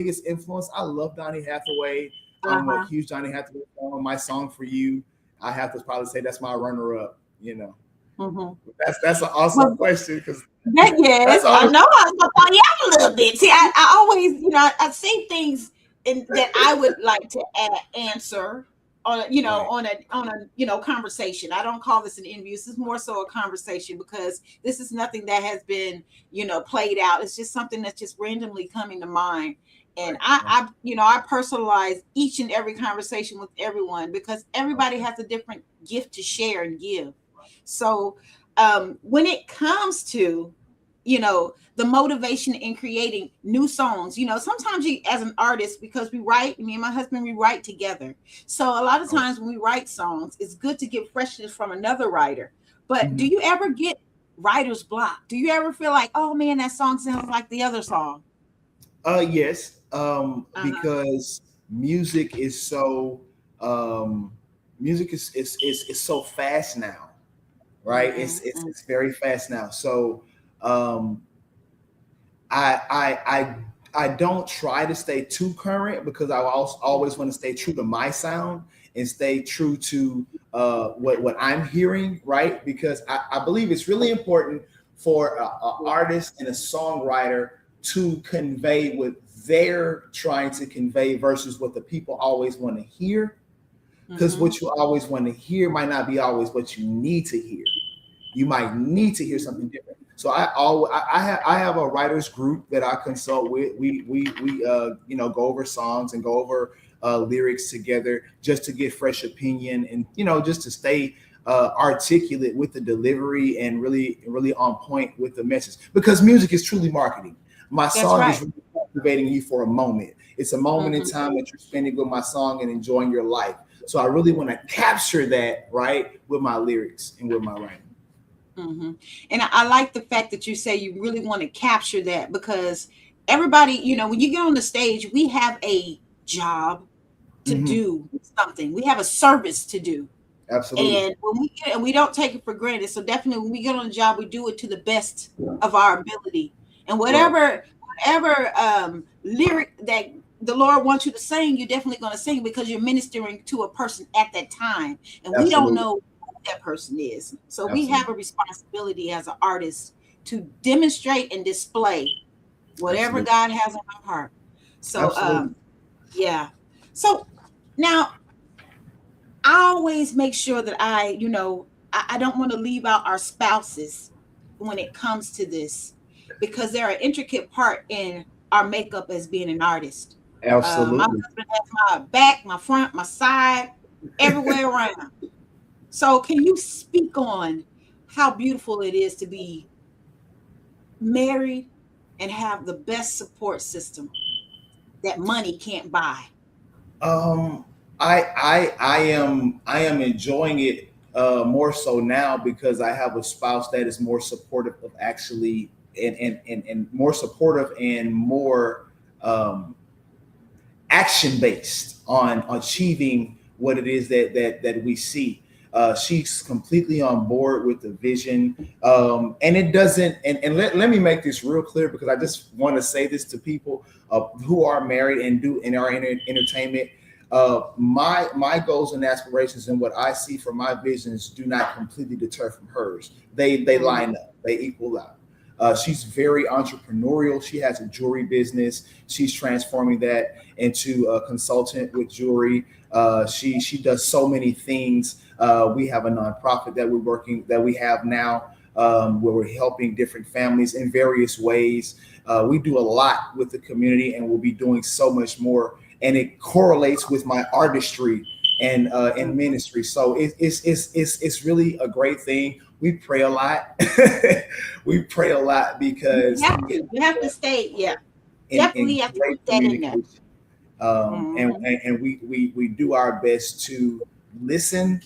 biggest influence. I love Donny Hathaway. I'm a Uh-huh. huge Donny Hathaway fan. My song for you, I have to probably say that's my runner up. You know, Mm-hmm. that's an awesome Well, question because that, yes, that's I always know I'm gonna call you out a little bit. See, I always, I say things that I would like to answer on, right. on a, conversation. I don't call this an interview. This is more so a conversation because this is nothing that has been, played out. It's just something that's just randomly coming to mind. And Right. Right. I personalize each and every conversation with everyone because everybody Okay. has a different gift to share and give. So, when it comes to the motivation in creating new songs, sometimes you as an artist, because we write, me and my husband, we write together, so a lot of Oh. times when we write songs, it's good to get freshness from another writer. But do Mhm. you ever get writer's block? Do you ever feel like, oh man, that song sounds like the other song? Yes. Uh-huh. Because music is so um, music is so fast now, right? Mm-hmm. It's very fast now. So um, I I I I don't try to stay too current because I always want to stay true to my sound and stay true to what I'm hearing, right? Because I believe it's really important for a artist and a songwriter to convey what they're trying to convey versus what the people always want to hear. Because Mm-hmm. what you always want to hear might not be always what you need to hear. You might need to hear something different. So I have a writers group that I consult with. We go over songs and go over lyrics together just to get fresh opinion and just to stay articulate with the delivery and really on point with the message because music is truly marketing. My That's song is right. really captivating you for a moment. It's a moment in Mm-hmm. time that you're spending with my song and enjoying your life. So I really want to capture that right with my lyrics and with my writing. Mm-hmm. And I like the fact that you say you really want to capture that because everybody, when you get on the stage, we have a job to Hmm. do something. We have a service to do. Absolutely. And when we get and we don't take it for granted. So definitely when we get on a job, we do it to the best of our ability. And Right. whatever lyric that the Lord wants you to sing, you're definitely going to sing because you're ministering to a person at that time. And we don't Absolutely. know who that person is. So we have Absolutely. a responsibility as an artist to demonstrate and display whatever Absolutely. God has on our heart. So Absolutely. yeah. So now I always make sure that I don't want to leave out our spouses when it comes to this because they're an intricate part in our makeup as being an artist. My Absolutely. husband has my back, my front, my side, everywhere around. So, can you speak on how beautiful it is to be married and have the best support system that money can't buy? Um, I am enjoying it more so now because I have a spouse that is more supportive of actually and more supportive and more um, action based on achieving what it is that we see. She's completely on board with the vision, and it doesn't. And let me make this real clear because I just want to say this to people who are married and do in our entertainment. My goals and aspirations and what I see from my visions do not completely deter from hers. They Mhm. line up. They equal out. She's very entrepreneurial. She has a jewelry business. She's transforming that into a consultant with jewelry. She does so many things. We have a nonprofit that we have now where we're helping different families in various ways. We do a lot with the community, and we'll be doing so much more. And it correlates with my artistry and Mhm. ministry. So it's really a great thing. We pray a lot. We pray a lot You because have to. You have to stay. Yeah, in definitely have to great keep that in there. communication. Mhm. And we do our best to listen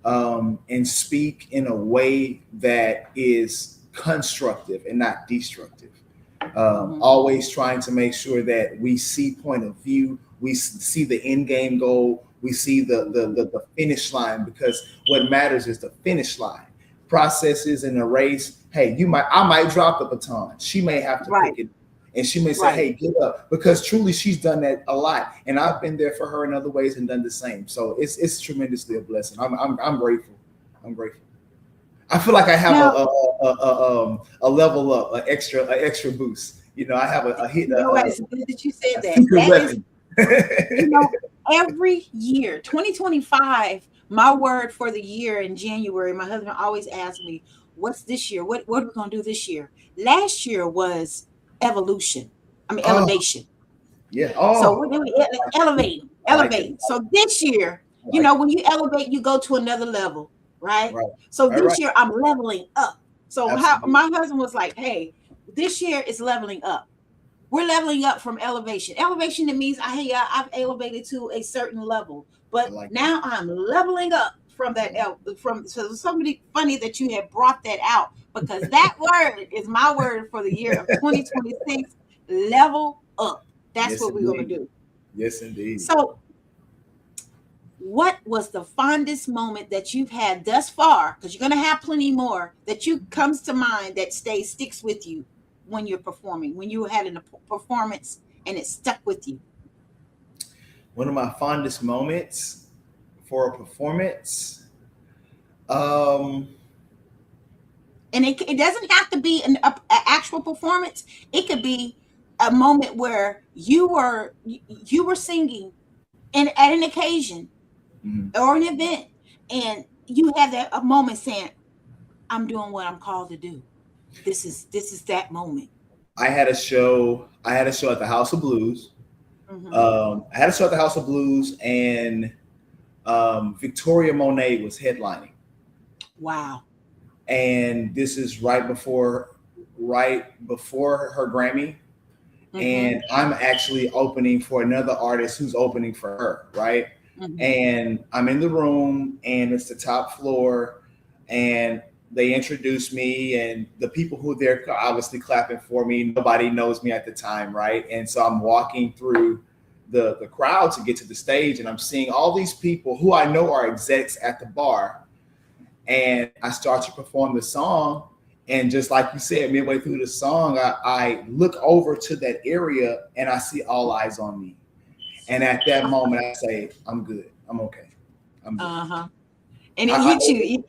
and speak in a way that is constructive and not destructive. Mhm. Always trying to make sure that we see point of view, we see the end game goal, we see the finish line because what matters is the finish line. Processes in a race. Hey, I might drop the baton. She may have to Right. pick it And she may say, Right. hey, get up, because truly she's done that a lot. And I've been there for her in other ways and done the same. So it's tremendously a blessing. I'm grateful. I'm grateful. I feel like I have Now, a level up, an extra boost. You know, I have a hit, you know what? It's good that you said a that. secret That is, weapon. you know, every year, 2025, my word for the year in January, my husband always asks me, what's this year? What are we gonna do this year? Last year was evolution. I mean Oh, elevation. yeah. So Oh, we're doing elevating, I like it. elevating. So this year, I like it. when you elevate, you go to another level, right? Right. So All right. this year I'm leveling up. So how Absolutely. my husband was like, hey, this year is leveling up. We're leveling up from elevation. Elevation, it means I've elevated to a certain level, I but like it. now I'm leveling up from that from. So it's somebody funny that you have brought that out, because that word is my word for the year of 2026. Level up. That's Yes, what we're gonna indeed. do. Yes, indeed. So, what was the fondest moment that you've had thus far? Because you're gonna have plenty more that you comes to mind that sticks with you when you're performing, when you had a performance and it stuck with you. One of my fondest moments for a performance. Um, And it doesn't have to be a actual performance. It could be a moment where you were singing and at an occasion mhm. or an event, and you had that a moment saying, I'm doing what I'm called to do. This is that moment. I had a show. I had a show at the House of Blues. Hmm. I had a show at the House of Blues, and Victoria Monet was headlining. Wow. And this is right before her Grammy. Hmm. And I'm actually opening for another artist who's opening for her, right? Hmm. And I'm in the room, and it's the top floor, and they introduce me, and the people who are there are obviously clapping for me. Nobody knows me at the time, right? And so I'm walking through the crowd to get to the stage, and I'm seeing all these people who I know are execs at the bar, and I start to perform the song. And just like you said, midway through the song, I look over to that area and I see all eyes on me. And at that moment, I say, I'm good. I'm okay. I'm good. Uh-huh. And it I, hit you.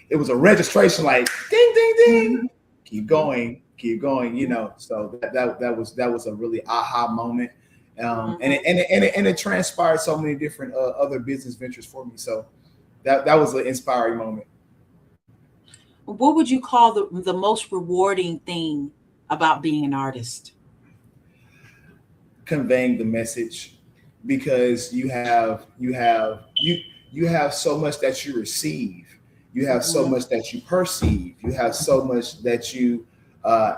it was a registration like ding, ding, ding. Mhm. Keep going, keep going. You know, so that was a really aha moment. Mhm. And it transpired so many different other business ventures for me. So that was an inspiring moment. What would you call the most rewarding thing about being an artist? Conveying the message, because you have so much that you receive, you have so Mhm. much that you perceive, you have so much that you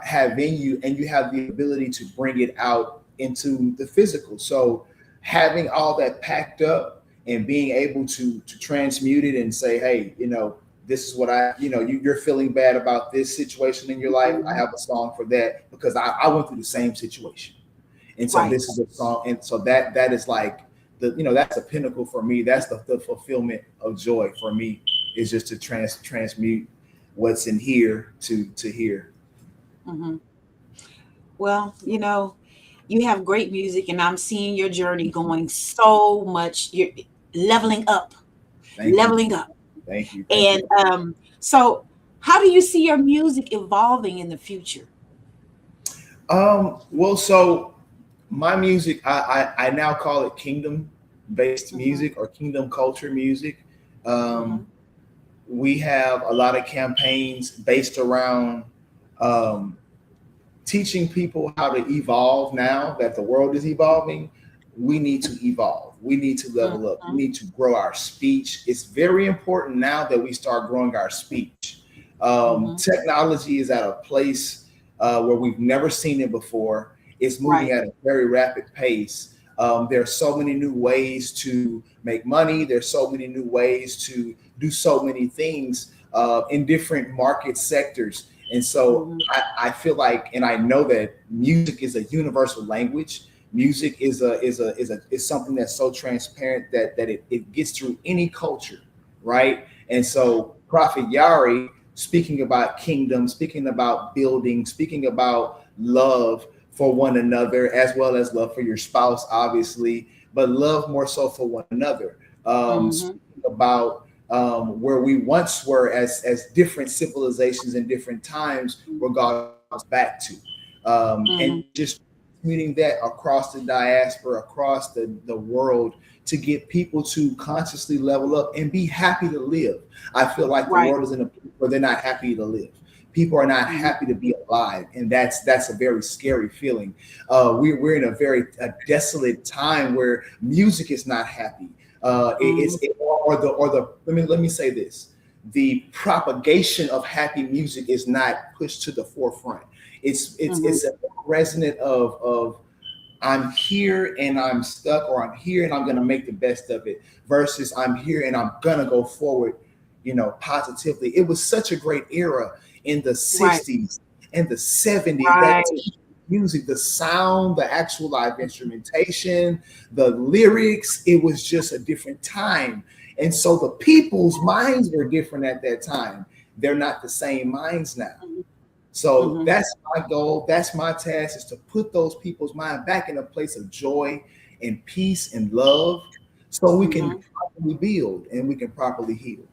have in you, and you have the ability to bring it out into the physical. So having all that packed up and being able to transmute it and say, hey, this is what you're feeling bad about this situation in your life. I Mhm. have a song for that because I went through the same situation, and so Right. this is a song. And so that is like that's a pinnacle for me. That's the fulfillment of joy for me, is just to transmute what's in here to here. Mhm. Well, you have great music, and I'm seeing your journey going so much. You're leveling up, Thank you. leveling up. Thank you. Thank And you. so, how do you see your music evolving in the future? Well, so my music, I now call it kingdom based Hmm. music or kingdom culture music. Um, Hmm. we have a lot of campaigns based around um, teaching people how to evolve. Now that the world is evolving, we need to evolve. We need to level up. We Hmm. need to grow our speech. It's very important now that we start growing our speech. Hmm. Technology is at a place where we've never seen it before. It's moving Right. at a very rapid pace. There's so many new ways to make money. There's so many new ways to do so many things in different market sectors. And so Hmm. I feel like, and I know that music is a universal language. Music is something that's so transparent that it gets through any culture, right? And so Prophet Yari, speaking about kingdom, speaking about building, speaking about love, for one another, as well as love for your spouse, obviously, but love more so for one another. Mm-hmm. Speaking about where we once were as different civilizations in different times, where God was back to, Mm-hmm. and just meeting that across the diaspora, across the world, to get people to consciously level up and be happy to live. I feel like the Right. world is in a place where they're not happy to live. People are not Mm-hmm. happy to be alive, and that's a very scary feeling. We're in a very desolate time where music is not happy. Mm-hmm. Or the let me say this: the propagation of happy music is not pushed to the forefront. Mm-hmm. It's a resonant of I'm here and I'm stuck, or I'm here and I'm gonna make the best of it, versus I'm here and I'm gonna go forward, positively. It was such a great era in the Right. 60s and the 70s. That Right. music, the sound, the actual live instrumentation, the lyrics, it was just a different time. And so the people's minds were different at that time. They're not the same minds now. So Mm-hmm. that's my goal. That's my task, is to put those people's mind back in a place of joy and peace and love, so we can Mm-hmm. properly build and we can properly heal.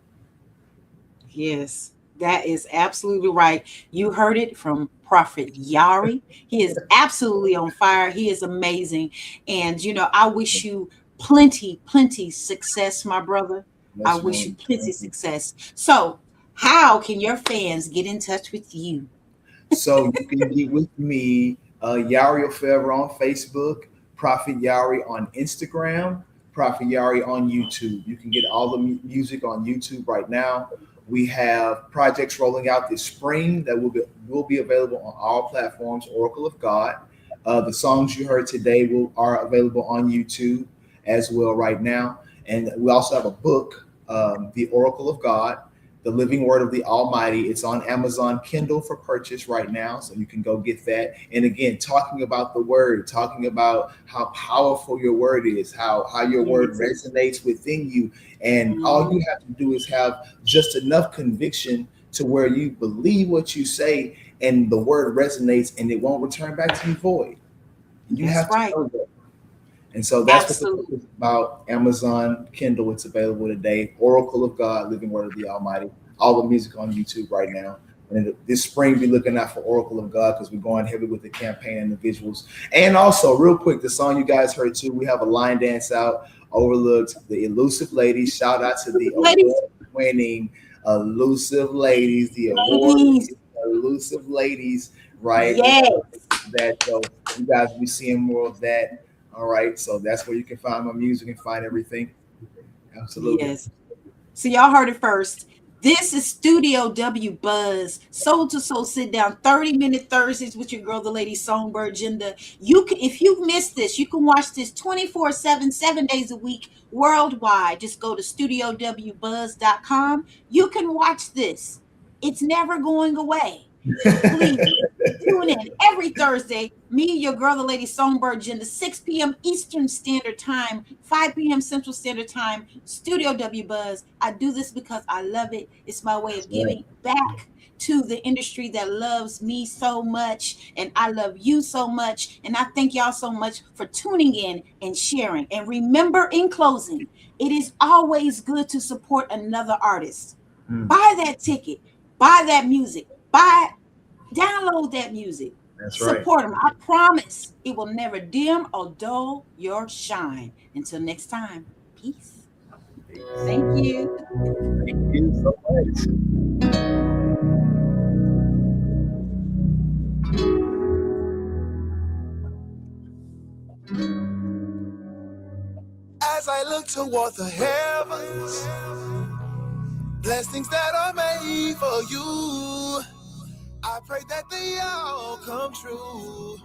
Yes, that is absolutely right. You heard it from Prophet Yari. He is absolutely on fire. He is amazing. And, I wish you plenty, plenty success, my brother. I Yes, wish you ma'am. plenty Thank you. success. So, how can your fans get in touch with you? So you can get with me, Yari Forever on Facebook, Prophet Yari on Instagram, Prophet Yari on YouTube. You can get all the music on YouTube right now. We have projects rolling out this spring that will be available on all platforms. Oracle of God. The songs you heard today are available on YouTube as well right now. And we also have a book, The Oracle of God, the Living Word of the Almighty. It's on Amazon Kindle for purchase right now, so you can go get that. And again, talking about the word, talking about how powerful your word is, how your word Yes. resonates within you. And all Mhm. you have to do is have just enough conviction to where you believe what you say, and the word resonates, and it won't return back to you void. You That's have to right. know that. And so that's what the book Absolutely. is about. Amazon Kindle, it's available today. Oracle of God, Living Word of the Almighty. All the music on YouTube right now. And this spring, be looking out for Oracle of God, because we're going heavy with the campaign and the visuals. And also, real quick, the song you guys heard too, we have a line dance out, Overlooked, the Elusive Ladies. Shout out to the Ladies, award-winning Elusive Ladies, the award ladies. Elusive Ladies, right? We Yes. got that. So you guys will be seeing more of that. All right, so that's where you can find my music and find everything. Absolutely. Yes. So y'all heard it first. This is Studio W Buzz, Soul to Soul Sit Down, 30-minute Thursdays with your girl, the lady Songbird Jinda. You can, if you missed this, you can watch this 24/7, 7 days a week, worldwide. Just go to studiowbuzz.com. You can watch this. It's never going away. Please tune in every Thursday. Me, your girl, the lady Songbird, Jinda, 6 p.m. Eastern Standard Time, 5 p.m. Central Standard Time, Studio W Buzz. I do this because I love it. It's my way of Right. giving back to the industry that loves me so much, and I love you so much. And I thank y'all so much for tuning in and sharing. And remember, in closing, it is always good to support another artist. Mm, Buy that ticket, buy that music, buy download that music. that's right. Support them. I promise it will never dim or dull your shine. Until next time, peace. Thank you. Thank you so much. As I look toward the heavens, blessings that are made for you, I pray that they all come true.